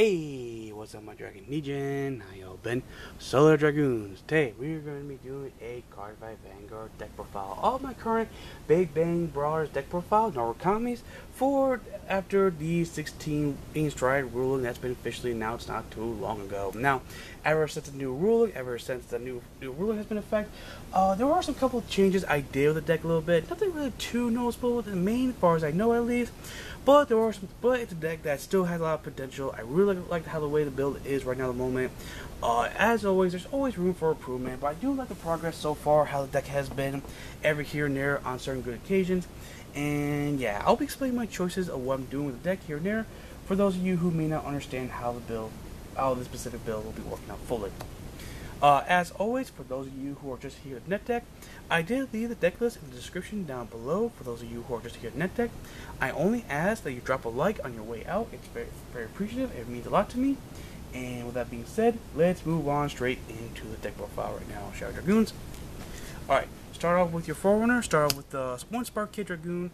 Hey, what's up my Dragon Legion? How y'all been? Solar Dragoons. Today we're going to be doing a CardFight Vanguard deck profile. All my current Big Bang Brawlers deck profile, Narukamis, for after the 16 stride ruling that's been officially announced not too long ago. Now, ever since the new ruling has been in effect, there are some couple of changes I did with the deck a little bit. Nothing really too noticeable, the main as far as I know at least. But it's a deck that still has a lot of potential. I really like how the way the build is right now at the moment. As always, there's always room for improvement, but I do like the progress so far, how the deck has been every here and there on certain good occasions. And yeah, I'll be explaining my choices of what I'm doing with the deck here and there for those of you who may not understand how the specific build will be working out fully. As always, for those of you who are just here at NetDeck, I did leave the deck list in the description down below. For those of you who are just here at NetDeck, I only ask that you drop a like on your way out. It's very, very appreciative. It means a lot to me. And with that being said, let's move on straight into the deck profile right now, shall we, Dragoons? Alright, start off with your Forerunner. Start off with one Spark Kid Dragoon.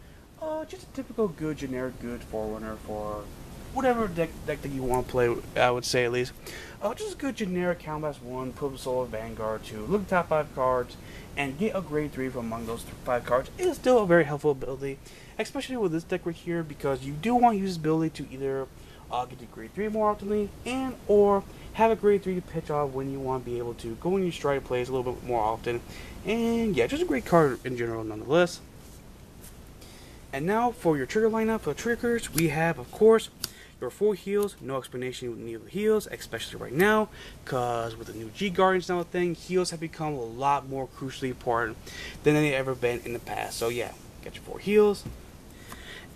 Just a typical good, generic good Forerunner for whatever deck that you want to play, I would say at least. Just a good generic Combat 1, put a Solar Vanguard 2, look at the top 5 cards, and get a grade 3 from among those 5 cards. It is still a very helpful ability, especially with this deck right here, because you do want to use this ability to either get to grade 3 more often, and or have a grade 3 to pitch off when you want to be able to go in your stride plays a little bit more often. And yeah, just a great card in general nonetheless. And now for your trigger lineup. For the triggers, we have, of course, your 4 heals. No explanation with neither heals, especially right now, because with the new G Guardians now thing, heals have become a lot more crucially important than they've ever been in the past. So yeah, get your 4 heals.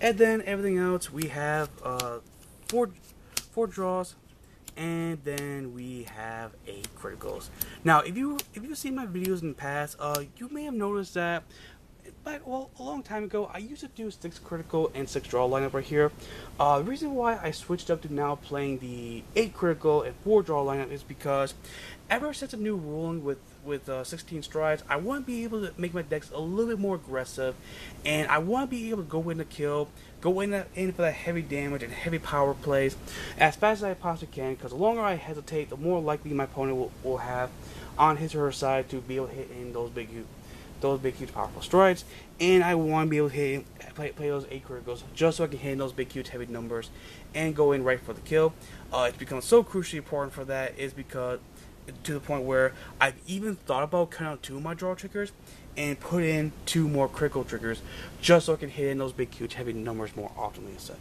And then everything else, we have four draws, and then we have 8 criticals. Now, if you've seen my videos in the past, you may have noticed that a long time ago, I used to do 6 critical and 6 draw lineup right here. The reason why I switched up to now playing the 8 critical and 4 draw lineup is because ever since a new ruling with 16 strides, I want to be able to make my decks a little bit more aggressive, and I want to be able to go in the kill, go in for that heavy damage and heavy power plays as fast as I possibly can, because the longer I hesitate, the more likely my opponent will have on his or her side to be able to hit in those big, huge, powerful strides. And I want to be able to play those 8 criticals just so I can hit in those big, huge, heavy numbers and go in right for the kill. It's become so crucially important for that, is because to the point where I've even thought about cutting out 2 of my draw triggers and put in 2 more critical triggers just so I can hit in those big, huge, heavy numbers more often and such.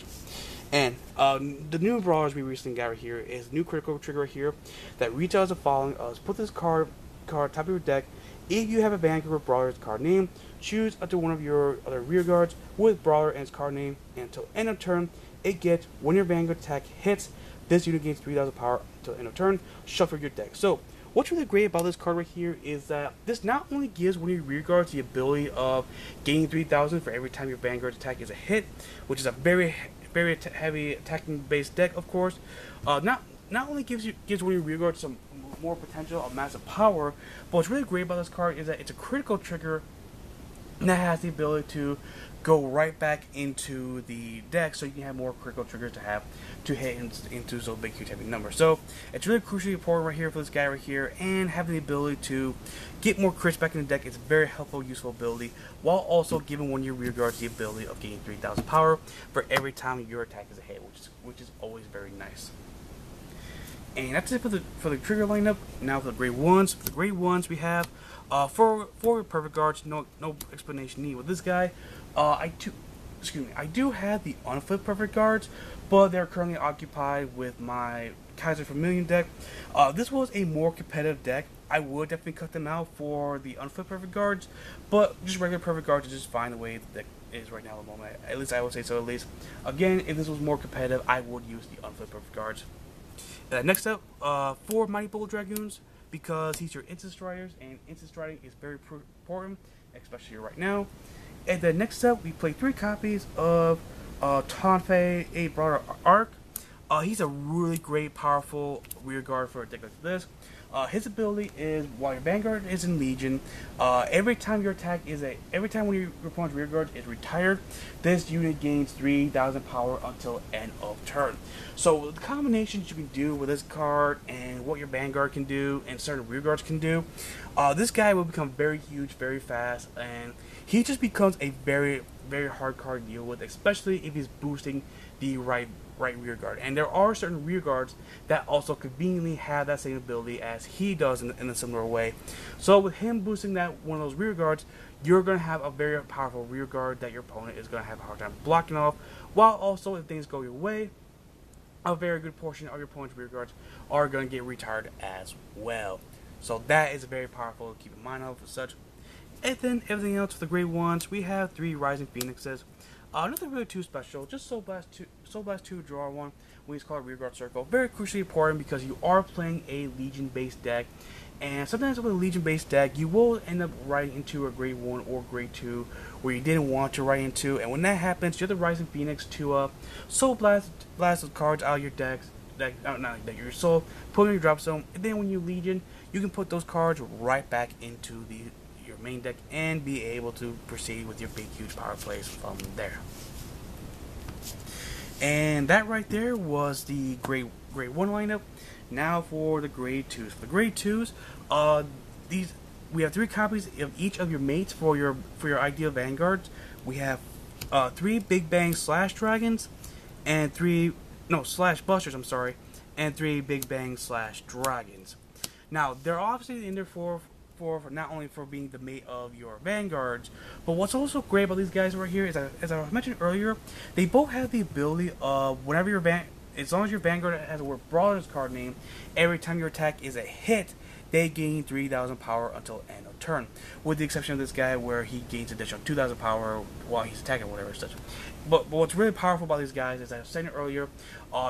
And the new brawlers we recently got right here is a new critical trigger right here that retells the following: put this card top of your deck. If you have a Vanguard Brawler's card name, choose up to one of your other rear guards with Brawler and its card name, and until end of turn, it gets, when your Vanguard attack hits, this unit gains 3,000 power until end of turn. Shuffle your deck. So, what's really great about this card right here is that this not only gives one of your rear guards the ability of gaining 3,000 for every time your Vanguard attack is a hit, which is a very, very heavy attacking based deck, of course. Not only gives one of your rear guards some more potential of massive power, but what's really great about this card is that it's a critical trigger that has the ability to go right back into the deck, so you can have more critical triggers to hit into those big, huge, heavy numbers. So it's really crucially important right here for this guy right here, and having the ability to get more crits back in the deck is a very helpful, useful ability, while also giving one of your rear guards the ability of gaining 3,000 power for every time your attack is a hit, which is always very nice. And that's it for the trigger lineup. Now for the grade 1s. For the grade 1s, we have 4 perfect guards. No explanation needed with this guy. I do have the unflipped perfect guards, but they're currently occupied with my Kaiser Vermilion deck. This was a more competitive deck. I would definitely cut them out for the unflipped perfect guards, but just regular perfect guards is just fine the way the deck is right now at the moment. At least I would say so. At least, again, if this was more competitive, I would use the unflipped perfect guards. Next up, 4 Mighty Bullet Dragoons, because he's your instant striders, and instant striding is very important, especially right now. And then next up, we play 3 copies of Tonfa Brawler Arc. He's a really great, powerful rear guard for a deck like this. His ability is while your Vanguard is in Legion, every time your attack is every time when your opponent's rear guard is retired, this unit gains 3,000 power until end of turn. So the combinations you can do with this card and what your Vanguard can do and certain rear guards can do, this guy will become very huge, very fast, and he just becomes a very, very hard card to deal with, especially if he's boosting the right rear guard. And there are certain rear guards that also conveniently have that same ability as he does in a similar way. So with him boosting that one of those rear guards, you're going to have a very powerful rear guard that your opponent is going to have a hard time blocking off, while also if things go your way, a very good portion of your opponent's rear guards are going to get retired as well. So that is very powerful to keep in mind of as such. And then everything else for the great ones, we have 3 Rising Phoenixes. Nothing really too special, just Soul Blast 2 draw 1 when he's called Rearguard Circle. Very crucially important because you are playing a Legion based deck, and sometimes with a Legion based deck you will end up riding into a grade 1 or grade 2 where you didn't want to ride into, and when that happens you have the Rising Phoenix to Soul Blast those cards out of your your soul, put them in your drop zone, and then when you Legion you can put those cards right back into your main deck and be able to proceed with your big huge power plays from there. And that right there was the grade 1 lineup. Now for the grade 2s. For the grade 2s, we have 3 copies of each of your mates for your ideal Vanguards. We have 3 Big Bang Slash Dragons and 3 Slash Busters, I'm sorry, and 3 Big Bang Slash Dragons. Now they're obviously in there for not only for being the mate of your Vanguards, but what's also great about these guys right here is that, as I mentioned earlier, they both have the ability of whenever as long as your Vanguard has a word Brawler's card name, every time your attack is a hit, they gain 3,000 power until end of turn. With the exception of this guy where he gains additional 2,000 power while he's attacking, whatever such. But what's really powerful about these guys is, as I was saying earlier,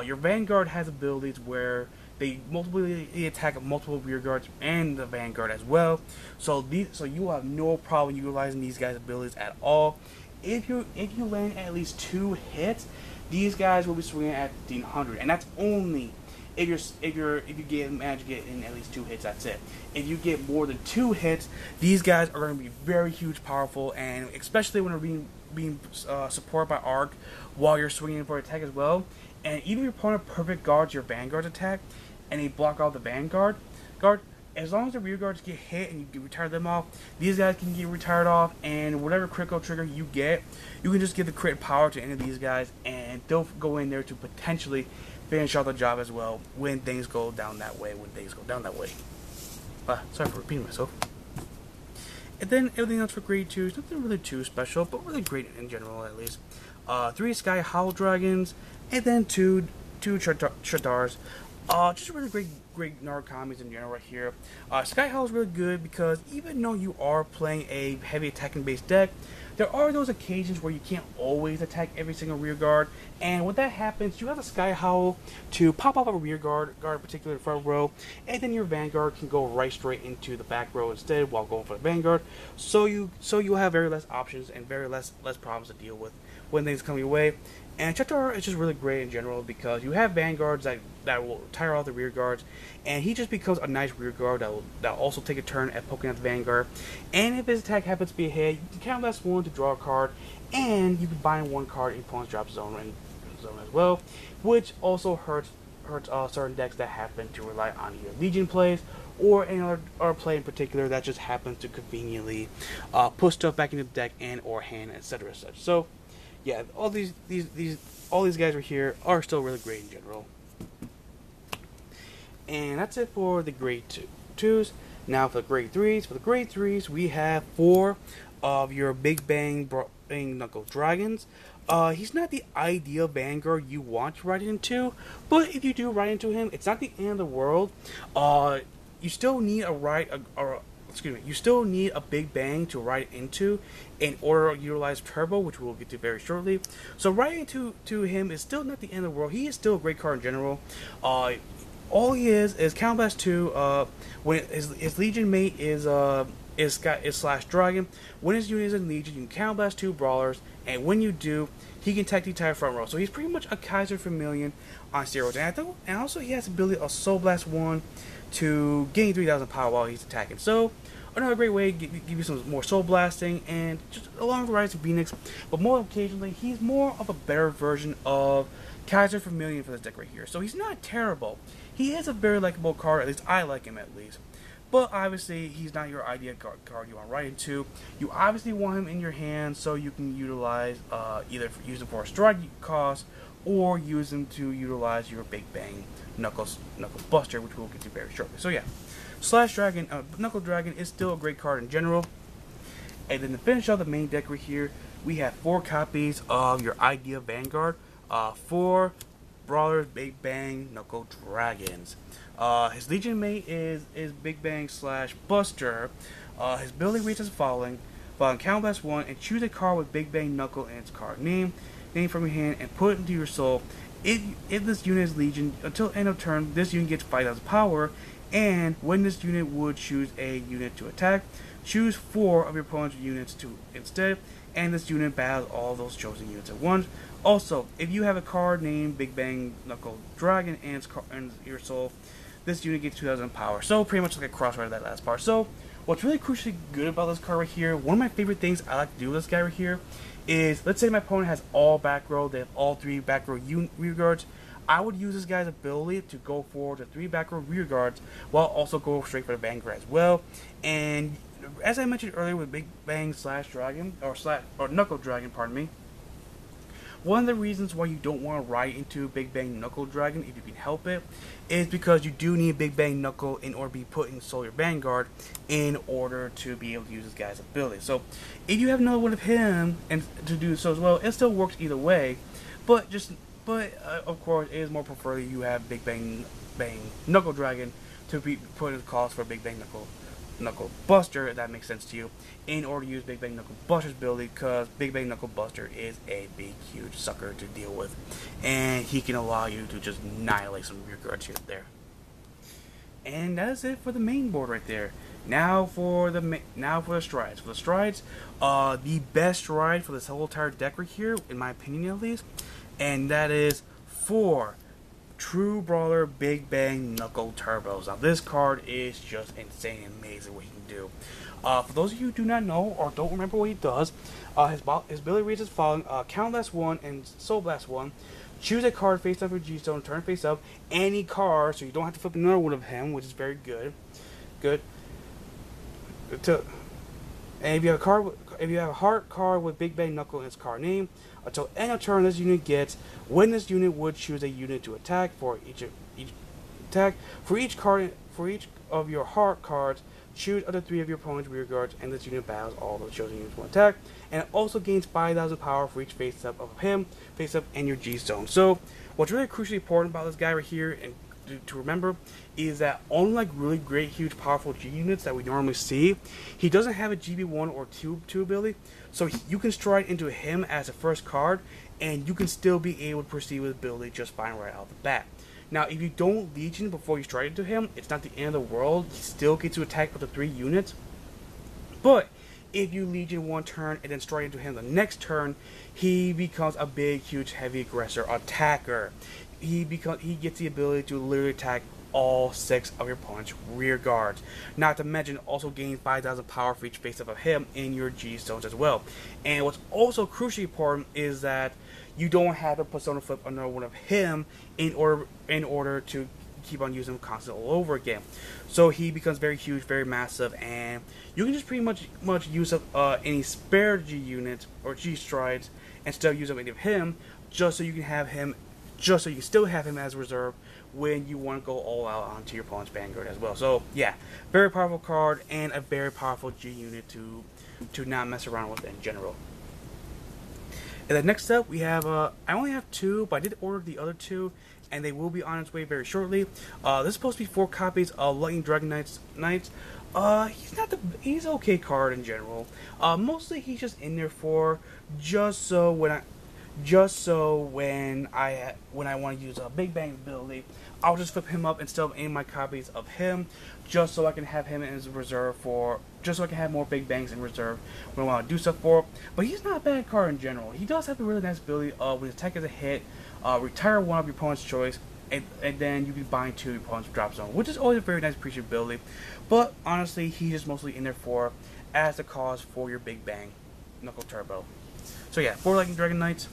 your Vanguard has abilities where they multiply attack multiple rear guards and the Vanguard as well. So you will have no problem utilizing these guys' abilities at all. If you land at least 2 hits, these guys will be swinging at 1,500, and that's only if you manage to get in at least 2 hits. That's it. If you get more than 2 hits, these guys are going to be very huge, powerful, and especially when they're being supported by arc while you're swinging for attack as well. And even if your opponent perfect guards your Vanguard's attack, and they block out the Vanguard guard, as long as the rear guards get hit and you can retire them off, these guys can get retired off, and whatever critical trigger you get, you can just give the crit power to any of these guys, and they'll go in there to potentially finish out the job as well when things go down that way. Sorry for repeating myself. And then everything else for grade 2 is nothing really too special, but really great in general at least. 3 Skyhowl Dragons, and then 2 Chaturas. Just really great Narukamis in general right here. Skyhowl is really good because even though you are playing a heavy attacking based deck, there are those occasions where you can't always attack every single rear guard, and when that happens, you have a Skyhowl to pop off a rear guard particular front row, and then your Vanguard can go right straight into the back row instead while going for the Vanguard. So you have very less options and very less problems to deal with when things come your way. And Chatura is just really great in general because you have Vanguards that will tire off the rear guards, and he just becomes a nice rear guard that will also take a turn at poking at the Vanguard. And if his attack happens to be a hit, you can count last 1 to draw a card, and you can bind 1 card in opponent's drop zone as well, which also hurts certain decks that happen to rely on either Legion plays or any other play in particular that just happens to conveniently put stuff back into the deck and or hand, etc. such. So yeah, all these guys right here are still really great in general. And that's it for the grade 2s. Now for the grade 3s. For the grade 3s, we have 4 of your Big Bang Knuckle Dragons. He's not the ideal Vanguard you want to ride into, but if you do ride into him, it's not the end of the world. You still need you still need a Big Bang to ride into in order to utilize Turbo, which we'll get to very shortly. So riding to him is still not the end of the world. He is still a great card in general. All he is Counterblast 2. When his Legion mate is is Slash Dragon. When his unit is in Legion, you can Counter Blast 2 Brawlers, and when you do, he can tech the entire front row. So he's pretty much a Kaiser Vermilion on steroids. And also he has the ability of Soul Blast 1 to gain 3,000 power while he's attacking. So another great way to give you some more Soul Blasting, and just along with Rise of Phoenix, but more occasionally, he's more of a better version of Kaiser Vermilion for this deck right here. So he's not terrible. He is a very likable card, at least I like him at least. But obviously, he's not your ideal card you want to ride into. You obviously want him in your hand so you can utilize, either use him for a strike cost, or use him to utilize your Big Bang Knuckle Buster, which we'll get to very shortly. So yeah, Slash Dragon, Knuckle Dragon is still a great card in general. And then to finish off the main deck right here, we have 4 copies of your ideal Vanguard, 4 Brawlers Big Bang Knuckle Dragons. His Legion mate is Big Bang slash Buster. His ability reads as following: Counter Blast 1 and choose a card with Big Bang Knuckle in its card name from your hand and put it into your soul. If this unit is Legion, until end of turn, this unit gets 5,000 power, and when this unit would choose a unit to attack, choose 4 of your opponent's units to instead, and this unit battles all those chosen units at once. Also, if you have a card named Big Bang Knuckle Dragon and your soul, this unit gets 2,000 power. So pretty much like a crossroad of that last part. So what's really crucially good about this card right here, one of my favorite things I like to do with this guy right here is, let's say my opponent has all back row, they have all 3 back row rear guards. I would use this guy's ability to go for the 3 back row rear guards while also go straight for the Vanguard as well. And as I mentioned earlier with Big Bang slash Dragon, or Knuckle Dragon, pardon me, one of the reasons why you don't want to ride into Big Bang Knuckle Dragon, if you can help it, is because you do need Big Bang Knuckle in order to be put in Solar Vanguard in order to be able to use this guy's ability. So if you have another one of him and to do so as well, it still works either way. But of course, it is more preferred you have Big Bang Knuckle Dragon to be put in the cost for Big Bang Knuckle Buster, if that makes sense to you, in order to use Big Bang Knuckle Buster's ability, because Big Bang Knuckle Buster is a big, huge sucker to deal with, and he can allow you to just annihilate some rear guards here and there. And that is it for the main board right there. Now for the strides. For the strides, the best stride for this whole entire deck right here, in my opinion at least, and that is 4 True Brawler Big Bang Knuckle Turbos. Now this card is just insane and amazing what he can do. For those of you who do not know or don't remember what he does, his ability reads as following: Counter Blast 1 and Soul Blast 1. Choose a card face up for G-Stone, turn face up, any card, so you don't have to flip another one of him, which is very good. And if you have a heart card with Big Bang Knuckle in its card name, until end of turn, this unit gets, when this unit would choose a unit to attack for each of your heart cards, choose other 3 of your opponent's rear guards, and this unit battles all the chosen units one attack, and it also gains 5,000 power for each face up of him, face up, and your G-Stone. So what's really crucially important about this guy right here, and to remember, is that unlike really great, huge, powerful G units that we normally see, he doesn't have a GB1 or 2 ability, so you can stride into him as a first card, and you can still be able to proceed with ability just fine right out the bat. Now, if you don't Legion before you stride into him, it's not the end of the world. He still gets to attack with the 3 units, but if you Legion one turn and then stride into him the next turn, he becomes a big, huge, heavy aggressor attacker. He gets the ability to literally attack all 6 of your opponent's rear guards. Not to mention, also gain 5,000 power for each face up of him in your G-Stones as well. And what's also crucially important is that you don't have to Persona Flip another one of him in order to keep on using him constantly all over again. So he becomes very huge, very massive, and you can just pretty much use up any spare G units or G strides and still use up any of him, just so you can still have him as reserve when you want to go all out onto your opponent's Vanguard as well. So yeah, very powerful card and a very powerful G unit to not mess around with in general. And then next up we have I only have 2, but I did order the other 2, and they will be on its way very shortly. This is supposed to be 4 copies of Lightning Dragon Knights. He's an okay card in general. Mostly he's just in there for just so when I want to use a Big Bang ability, I'll just flip him up instead of any of my copies of him, just so I can have him as a reserve just so I can have more big bangs in reserve when I want to do stuff for. But he's not a bad card in general. He does have a really nice ability of when his attack is a hit, retire one of your opponent's choice, and then you can bind two of your opponent's drop zone, which is always a very nice appreciability. But honestly, he's just mostly in there for as the cause for your big bang Knuckle Turbo. So yeah, 4 Lightning Dragon Knights.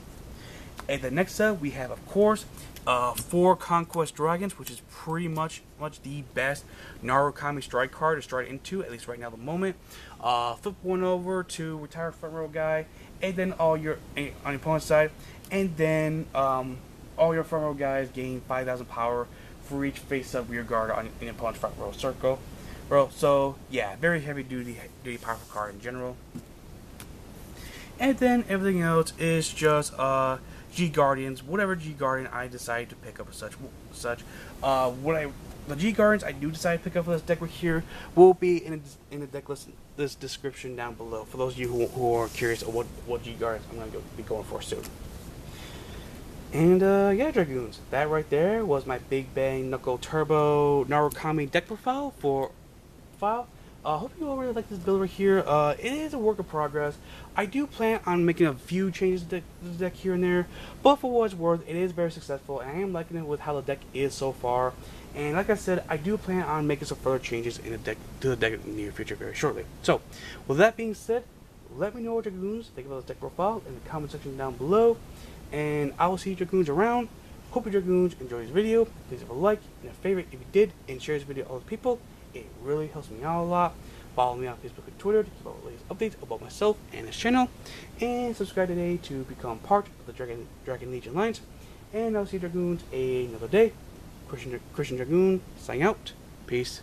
And the next set we have, of course, 4 Conquest Dragons, which is pretty much the best Narukami strike card to start into, at least right now at the moment. Flip one over to retire front row guy, and then all your on your opponent's side, and then all your front row guys gain 5,000 power for each face-up rear guard on your opponent's front row circle. Bro, so yeah, very heavy duty powerful card in general. And then everything else is just G Guardians, whatever G Guardian I decide to pick up as such. The G Guardians I do decide to pick up for this deck right here will be in the deck list, this description down below, for those of you who are curious of what G Guardians I'm going to be going for soon. And yeah, Dragoons, that right there was my Big Bang Knuckle Turbo Narukami deck profile for hope you all really like this build right here. It is a work in progress. I do plan on making a few changes to the deck here and there, but for what it's worth, it is very successful, and I am liking it with how the deck is so far. And like I said, I do plan on making some further changes in the deck to the deck in the near future very shortly. So, with that being said, let me know what Dragoons think about this deck profile in the comment section down below, and I will see you Dragoons around. Hope you Dragoons enjoy this video. Please leave a like and a favorite if you did, and share this video with other people. It really helps me out a lot. Follow me on Facebook and Twitter to keep up with latest updates about myself and this channel. And subscribe today to become part of the Dragon Legion Alliance. And I'll see you Dragoons another day. Christian Dragoon, signing out. Peace.